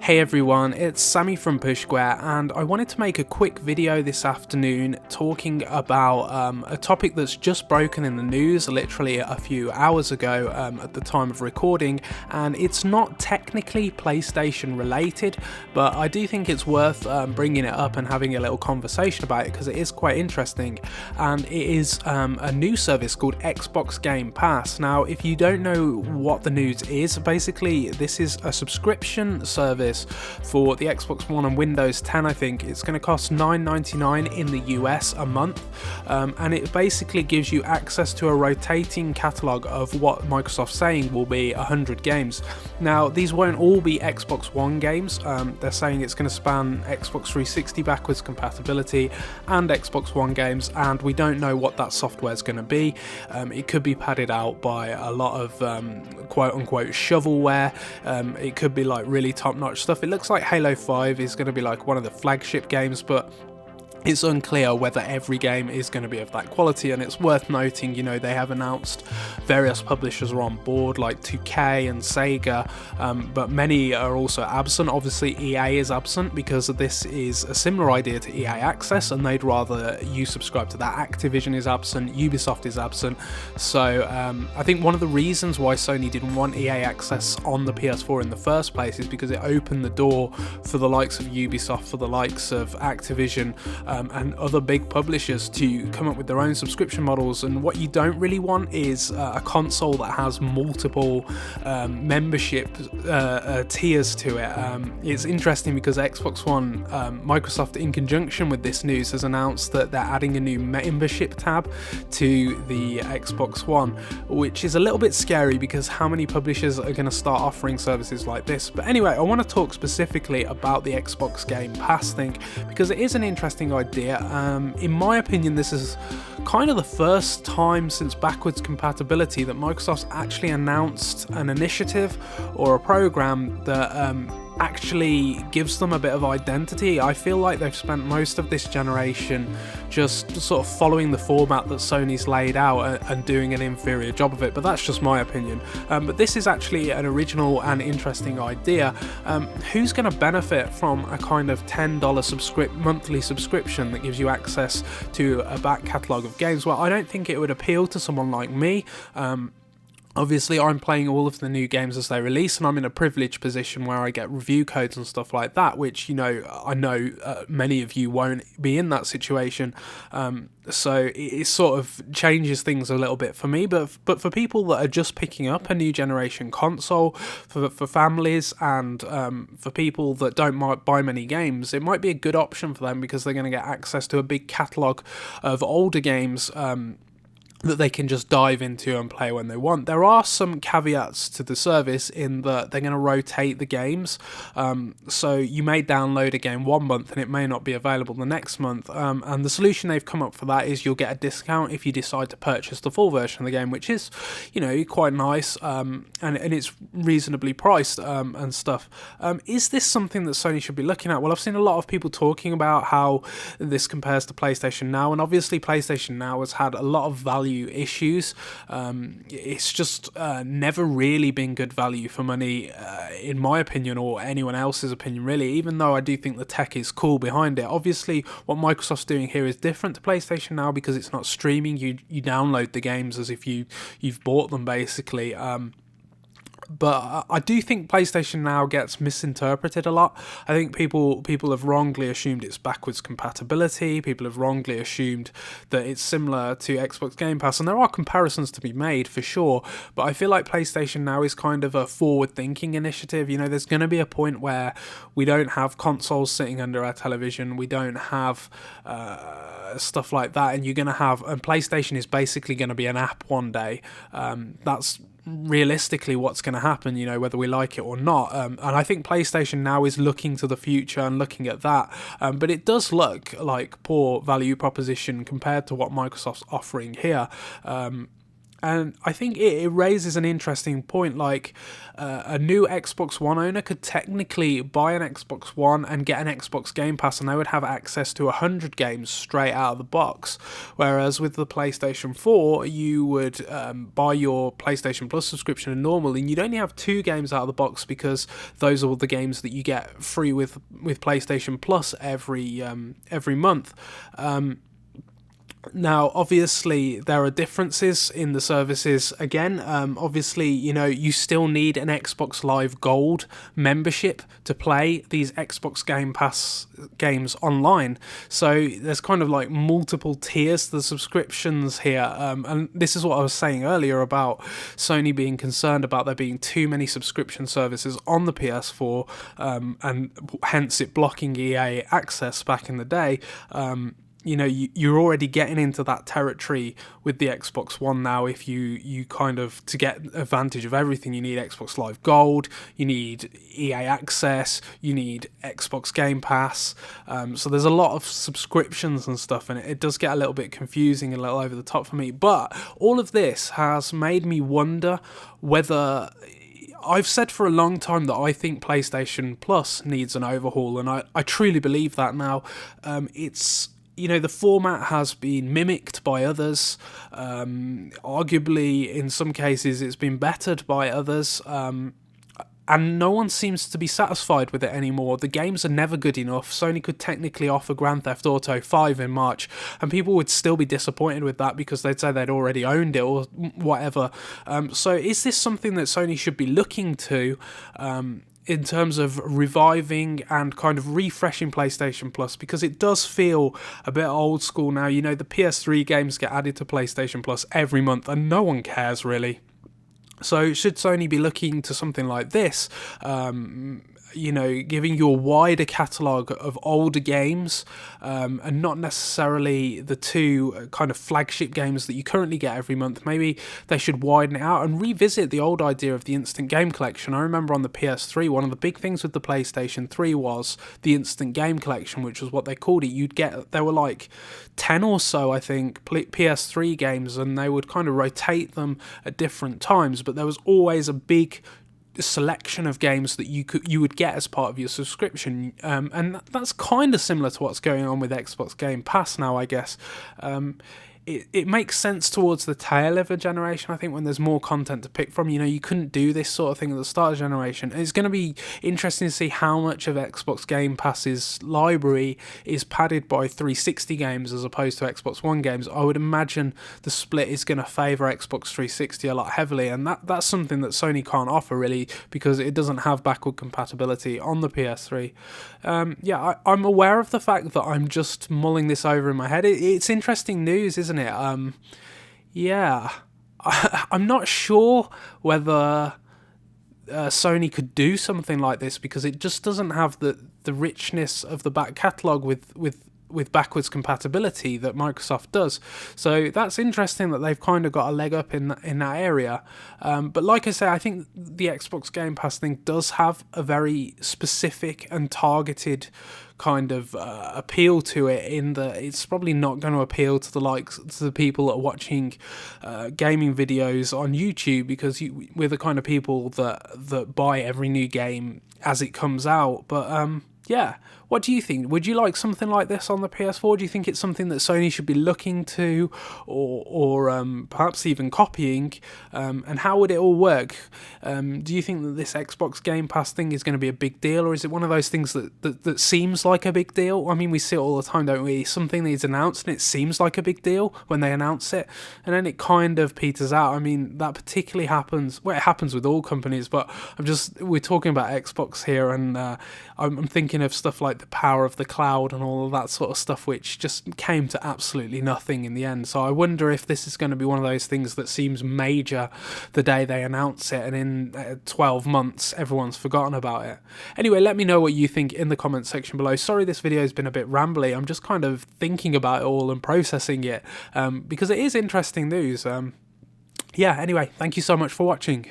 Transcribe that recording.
Hey everyone, it's Sammy from Pushsquare, and I wanted to make a quick video this afternoon talking about a topic that's just broken in the news literally a few hours ago at the time of recording, and it's not technically PlayStation related, but I do think it's worth bringing it up and having a little conversation about it because it is quite interesting. And it is a new service called Xbox Game Pass. Now, if you don't know what the news is, basically this is a subscription service for the Xbox One and Windows 10. I think it's going to cost $9.99 in the US a month, and it basically gives you access to a rotating catalogue of what Microsoft's saying will be 100 games. Now, these won't all be Xbox One games. They're saying it's going to span Xbox 360 backwards compatibility and Xbox One games, and we don't know what that software is going to be. It could be padded out by a lot of quote-unquote shovelware. It could be like really top-notch stuff. It looks like Halo 5 is going to be like one of the flagship games, but it's unclear whether every game is going to be of that quality. And it's worth noting, you know, they have announced various publishers are on board like 2K and Sega, but many are also absent. Obviously EA is absent because this is a similar idea to EA Access, and they'd rather you subscribe to that. Activision is absent, Ubisoft is absent. So I think one of the reasons why Sony didn't want EA Access on the PS4 in the first place is because it opened the door for the likes of Ubisoft, for the likes of Activision, and other big publishers to come up with their own subscription models. And what you don't really want is a console that has multiple membership tiers to it. It's interesting because Xbox One, Microsoft, in conjunction with this news, has announced that they're adding a new membership tab to the Xbox One, which is a little bit scary because how many publishers are going to start offering services like this? But anyway, I want to talk specifically about the Xbox Game Pass thing because it is an interesting idea. In my opinion, this is kind of the first time since backwards compatibility that Microsoft's actually announced an initiative or a program that actually gives them a bit of identity. I feel like they've spent most of this generation just sort of following the format that Sony's laid out and doing an inferior job of it, but that's just my opinion. But this is actually an original and interesting idea. Who's going to benefit from a kind of $10 monthly subscription that gives you access to a back catalogue of games? Well, I don't think it would appeal to someone like me. Obviously, I'm playing all of the new games as they release, and I'm in a privileged position where I get review codes and stuff like that, which, you know, I know many of you won't be in that situation. So it sort of changes things a little bit for me, but for people that are just picking up a new generation console, for families, and for people that don't buy many games, it might be a good option for them because they're going to get access to a big catalogue of older games that they can just dive into and play when they want. There are some caveats to the service in that they're going to rotate the games. So you may download a game one month and it may not be available the next month. And the solution they've come up for that is you'll get a discount if you decide to purchase the full version of the game, which is, you know, quite nice, and it's reasonably priced and stuff. Is this something that Sony should be looking at? Well, I've seen a lot of people talking about how this compares to PlayStation Now, and obviously PlayStation Now has had a lot of value issues. It's just never really been good value for money, in my opinion, or anyone else's opinion really, even though I do think the tech is cool behind it. Obviously what Microsoft's doing here is different to PlayStation Now because it's not streaming. You download the games as if you've bought them basically. But I do think PlayStation Now gets misinterpreted a lot. I think people have wrongly assumed it's backwards compatibility. People have wrongly assumed that it's similar to Xbox Game Pass, and there are comparisons to be made for sure. But I feel like PlayStation Now is kind of a forward-thinking initiative. You know, there's going to be a point where we don't have consoles sitting under our television. We don't have stuff like that, and and PlayStation is basically going to be an app one day. That's realistically what's going to happen, you know, whether we like it or not. And I think PlayStation Now is looking to the future and looking at that. But it does look like poor value proposition compared to what Microsoft's offering here. And I think it raises an interesting point, like a new Xbox One owner could technically buy an Xbox One and get an Xbox Game Pass, and they would have access to 100 games straight out of the box. Whereas with the PlayStation 4, you would buy your PlayStation Plus subscription and normal, and you'd only have 2 games out of the box, because those are all the games that you get free with PlayStation Plus every month. Now, obviously, there are differences in the services. Again, obviously, you still need an Xbox Live Gold membership to play these Xbox Game Pass games online. So there's kind of like multiple tiers to the subscriptions here. And this is what I was saying earlier about Sony being concerned about there being too many subscription services on the PS4, and hence it blocking EA access back in the day. You're already getting into that territory with the Xbox One now. If you kind of, to get advantage of everything, you need Xbox Live Gold, you need EA Access, you need Xbox Game Pass. So there's a lot of subscriptions and stuff, and it does get a little bit confusing and a little over the top for me. But all of this has made me wonder whether... I've said for a long time that I think PlayStation Plus needs an overhaul, and I truly believe that now. It's... the format has been mimicked by others. Arguably, in some cases, it's been bettered by others. And no one seems to be satisfied with it anymore. The games are never good enough. Sony could technically offer Grand Theft Auto 5 in March, and people would still be disappointed with that because they'd say they'd already owned it or whatever. So is this something that Sony should be looking to in terms of reviving and kind of refreshing PlayStation Plus? Because it does feel a bit old school now. The PS3 games get added to PlayStation Plus every month and no one cares really. So should Sony be looking to something like this, giving you a wider catalogue of older games, and not necessarily the 2 kind of flagship games that you currently get every month? Maybe they should widen it out and revisit the old idea of the instant game collection. I remember on the PS3, one of the big things with the PlayStation 3 was the instant game collection, which was what they called it. There were like 10 or so, I think, PS3 games, and they would kind of rotate them at different times, but there was always a big selection of games that you would get as part of your subscription, and that's kind of similar to what's going on with Xbox Game Pass now, I guess. It makes sense towards the tail of a generation, I think, when there's more content to pick from. You couldn't do this sort of thing at the start of the generation. And it's going to be interesting to see how much of Xbox Game Pass's library is padded by 360 games as opposed to Xbox One games. I would imagine the split is going to favour Xbox 360 a lot heavily, and that's something that Sony can't offer really, because it doesn't have backward compatibility on the PS3. I'm aware of the fact that I'm just mulling this over in my head. It's interesting news, isn't it? I'm not sure whether Sony could do something like this, because it just doesn't have the richness of the back catalogue with backwards compatibility that Microsoft does. So that's interesting that they've kind of got a leg up in that area. But like I say, I think the Xbox Game Pass thing does have a very specific and targeted kind of appeal to it, in that it's probably not going to appeal to the people that are watching gaming videos on YouTube, because we're the kind of people that buy every new game as it comes out. But what do you think? Would you like something like this on the PS4? Do you think it's something that Sony should be looking to, or perhaps even copying? And how would it all work? Do you think that this Xbox Game Pass thing is going to be a big deal, or is it one of those things that seems like a big deal? I mean, we see it all the time, don't we? Something is announced and it seems like a big deal when they announce it, and then it kind of peters out. I mean, that particularly happens. Well, it happens with all companies, but we're talking about Xbox here, and I'm thinking of stuff like the power of the cloud and all of that sort of stuff, which just came to absolutely nothing in the end. So I wonder if this is going to be one of those things that seems major the day they announce it, and in 12 months everyone's forgotten about it. Anyway, let me know what you think in the comments section below. Sorry this video has been a bit rambly. I'm just kind of thinking about it all and processing it, because it is interesting news. Anyway, thank you so much for watching.